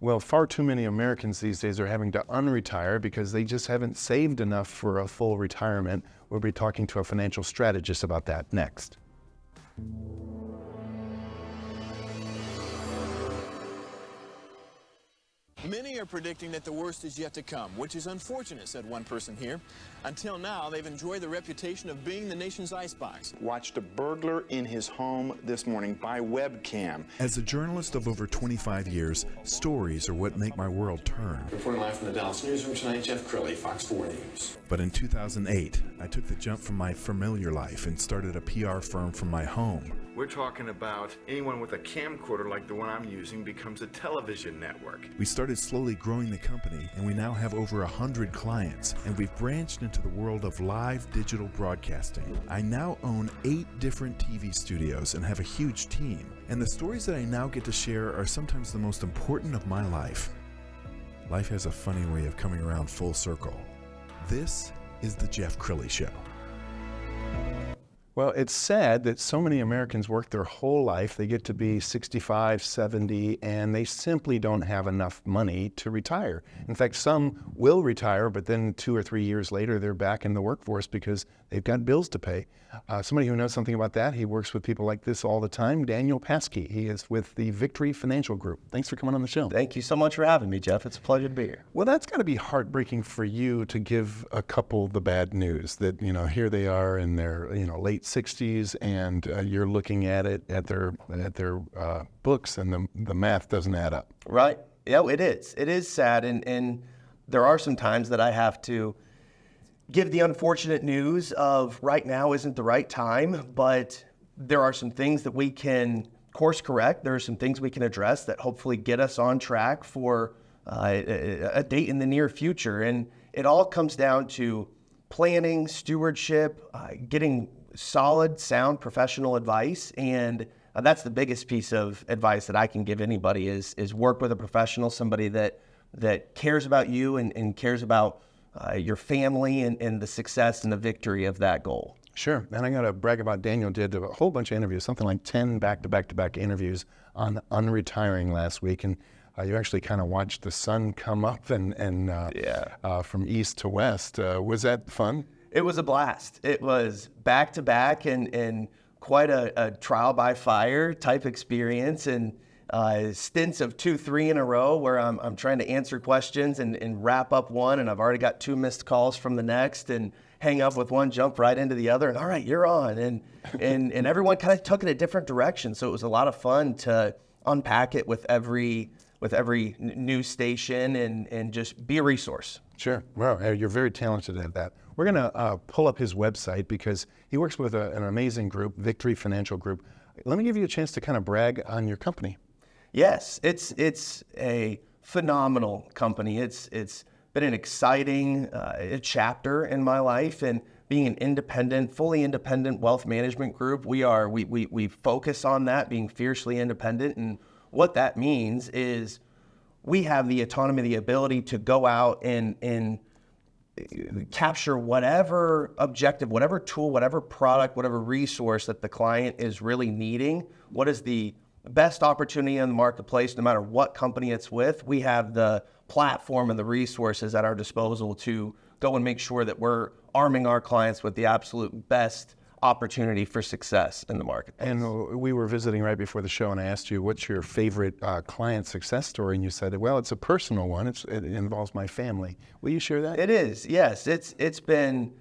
Well, far too many Americans these days are having to unretire because they just haven't saved enough for a full retirement. We'll be talking to a financial strategist about that next. Many are predicting that the worst is yet to come, which is unfortunate, said one person here. Until now, they've enjoyed the reputation of being the nation's icebox. Watched a burglar in his home this morning by webcam. As a journalist of over 25 years, stories are what make my world turn. Reporting live from the Dallas newsroom tonight, Jeff Crilley, Fox 4 News. But in 2008, I took the jump from my familiar life and started a PR firm from my home. We're talking about anyone with a camcorder like the one I'm using becomes a television network. We started slowly growing the company, and we now have over 100 clients, and we've branched into the world of live digital broadcasting. I now own 8 different TV studios and have a huge team, and the stories that I now get to share are sometimes the most important of my life. Life has a funny way of coming around full circle. This is The Jeff Crilley Show. Well, it's sad that so many Americans work their whole life. They get to be 65, 70, and they simply don't have enough money to retire. In fact, some will retire, but then 2 or 3 years later, they're back in the workforce because they've got bills to pay. Somebody who knows something about that, he works with people like this all the time, Daniel Paschke. He is with the Victory Financial Group. Thanks for coming on the show. Thank you so much for having me, Jeff. It's a pleasure to be here. Well, that's got to be heartbreaking for you to give a couple the bad news that, here they are in their, late 60s, and you're looking at it at their books, and the math doesn't add up. Right. Yeah, it is. It is sad, and there are some times that I have to give the unfortunate news of right now isn't the right time, but there are some things that we can course correct. There are some things we can address that hopefully get us on track for a date in the near future. And it all comes down to planning, stewardship, getting solid, sound professional advice. And that's the biggest piece of advice that I can give anybody is work with a professional, somebody that cares about you and cares about your family and the success and the victory of that goal. Sure. And I got to brag about Daniel did a whole bunch of interviews, something like 10 back-to-back interviews on unretiring last week. And you actually kind of watched the sun come up and from east to west. Was that fun? It was a blast. It was back-to-back and quite a trial by fire type experience, and stints of 2-3 in a row where I'm trying to answer questions and wrap up one, and I've already got 2 missed calls from the next, and hang up with one, jump right into the other, and all right, you're on. And everyone kind of took it a different direction. So it was a lot of fun to unpack it with every news station and just be a resource. Sure. Well, you're very talented at that. We're going to pull up his website because he works with an amazing group, Victory Financial Group. Let me give you a chance to kind of brag on your company. Yes, it's a phenomenal company. It's been an exciting chapter in my life, and being an fully independent wealth management group, we focus on that, being fiercely independent. And what that means is we have the autonomy, the ability to go out and capture whatever objective, whatever tool, whatever product, whatever resource that the client is really needing. What is the best opportunity in the marketplace, no matter what company it's with? We have the platform and the resources at our disposal to go and make sure that we're arming our clients with the absolute best opportunity for success in the marketplace. And we were visiting right before the show, and I asked you, what's your favorite client success story? And you said, well, it's a personal one. It involves my family. Will you share that? It is, yes. It's been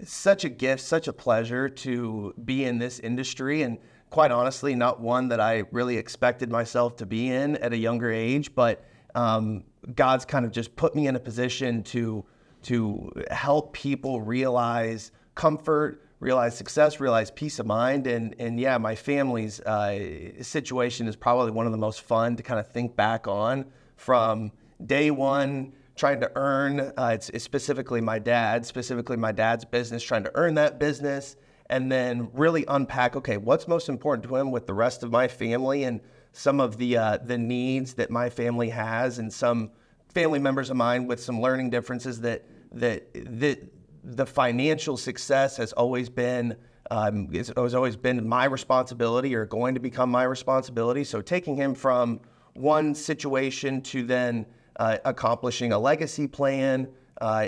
such a gift, such a pleasure to be in this industry, and quite honestly, not one that I really expected myself to be in at a younger age, but God's kind of just put me in a position to help people realize comfort, realize success, realize peace of mind. And yeah, my family's situation is probably one of the most fun to kind of think back on from day one, trying to earn, it's specifically my dad's business, trying to earn that business, and then really unpack, okay, what's most important to him with the rest of my family, and some of the needs that my family has, and some family members of mine with some learning differences that the financial success has always been my responsibility, or going to become my responsibility. So taking him from one situation to then accomplishing a legacy plan,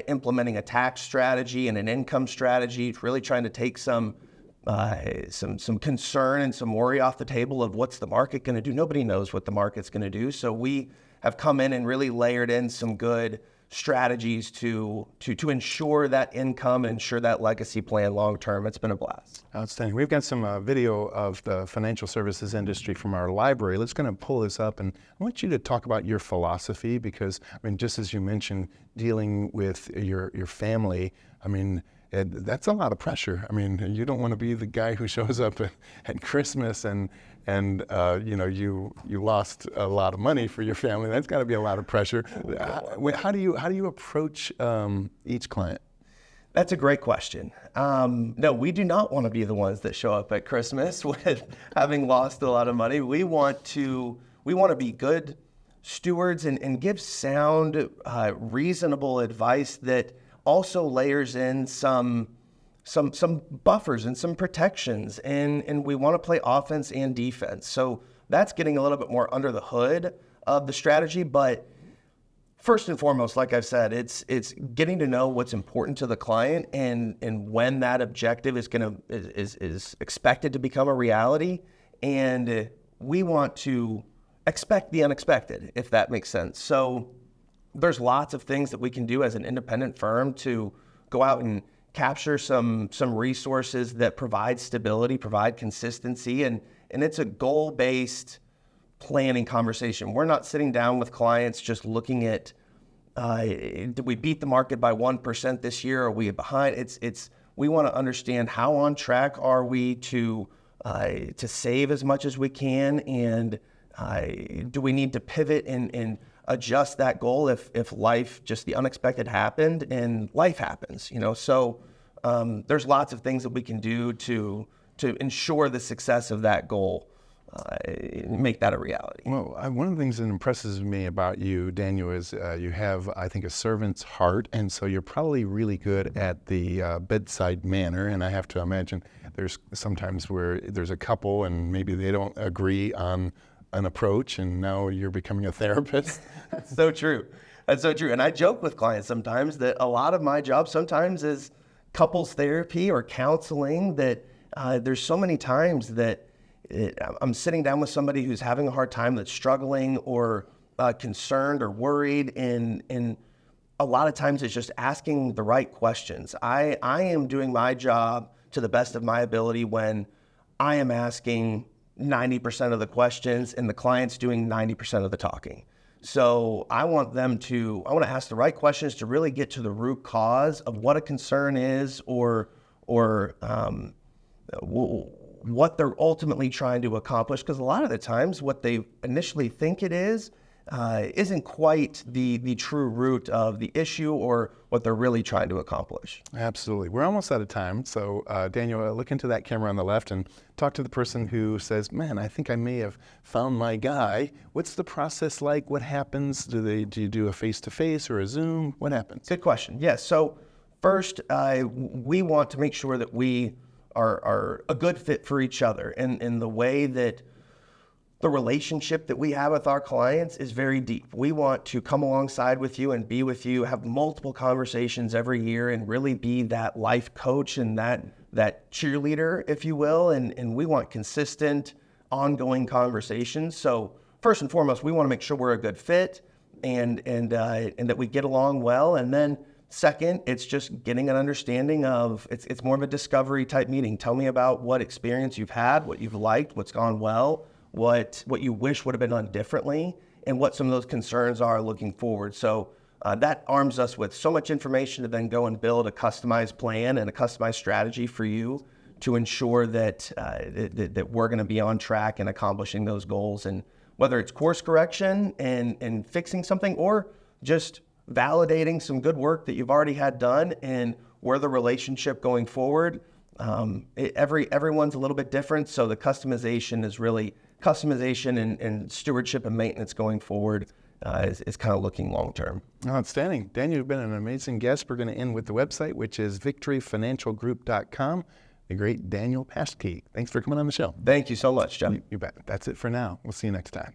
implementing a tax strategy and an income strategy, really trying to take some concern and some worry off the table of what's the market going to do. Nobody knows what the market's going to do. So we have come in and really layered in some good strategies to ensure that income, ensure that legacy plan long term. It's been a blast. Outstanding. We've got some video of the financial services industry from our library. Let's kind of pull this up, and I want you to talk about your philosophy, because I mean, just as you mentioned, dealing with your family, I mean, that's a lot of pressure. I mean, you don't want to be the guy who shows up at Christmas and you know, you lost a lot of money for your family. That's got to be a lot of pressure. How do you approach each client? That's a great question. No, we do not want to be the ones that show up at Christmas with having lost a lot of money. We want to be good stewards and give sound, reasonable advice that also layers in some buffers and some protections, and we want to play offense and defense. So that's getting a little bit more under the hood of the strategy. But first and foremost, like I've said, it's getting to know what's important to the client and when that objective is expected to become a reality. And we want to expect the unexpected, if that makes sense. So there's lots of things that we can do as an independent firm to go out and capture some resources that provide stability, provide consistency, and it's a goal-based planning conversation. We're not sitting down with clients just looking at, did we beat the market by 1% this year? Are we behind? It's we want to understand how on track are we to save as much as we can, and do we need to pivot and adjust that goal if life, just the unexpected happened, and life happens, you know. So there's lots of things that we can do to ensure the success of that goal, make that a reality. Well, one of the things that impresses me about you, Daniel, is you have, I think, a servant's heart, and so you're probably really good at the bedside manner. And I have to imagine there's sometimes where there's a couple and maybe they don't agree on an approach, and now you're becoming a therapist. That's so true. That's so true. And I joke with clients sometimes that a lot of my job sometimes is couples therapy or counseling, that there's so many times that I'm sitting down with somebody who's having a hard time, that's struggling or concerned or worried, and a lot of times it's just asking the right questions. I am doing my job to the best of my ability when I am asking 90% of the questions and the client's doing 90% of the talking. So I want to ask the right questions to really get to the root cause of what a concern is, or what they're ultimately trying to accomplish. Because a lot of the times what they initially think it is isn't quite the true root of the issue or what they're really trying to accomplish. Absolutely. We're almost out of time. So Daniel, look into that camera on the left and talk to the person who says, man, I think I may have found my guy. What's the process like? What happens? Do you do a face-to-face or a Zoom? What happens? Good question. Yes. So first, we want to make sure that we are a good fit for each other, and in the way that the relationship that we have with our clients is very deep. We want to come alongside with you and be with you, have multiple conversations every year, and really be that life coach and that cheerleader, if you will. And we want consistent, ongoing conversations. So first and foremost, we want to make sure we're a good fit and that we get along well. And then second, it's just getting an understanding of, it's more of a discovery type meeting. Tell me about what experience you've had, what you've liked, what's gone well, what you wish would have been done differently, and what some of those concerns are looking forward. So that arms us with so much information to then go and build a customized plan and a customized strategy for you to ensure that that we're going to be on track and accomplishing those goals. And whether it's course correction and fixing something, or just validating some good work that you've already had done, and where the relationship going forward, everyone's a little bit different. So the customization is really customization and stewardship and maintenance going forward is kind of looking long term. Outstanding. Daniel, you've been an amazing guest. We're going to end with the website, which is victoryfinancialgroup.com. The great Daniel Paschke. Thanks for coming on the show. Thank you so much, Jeff. You bet. That's it for now. We'll see you next time.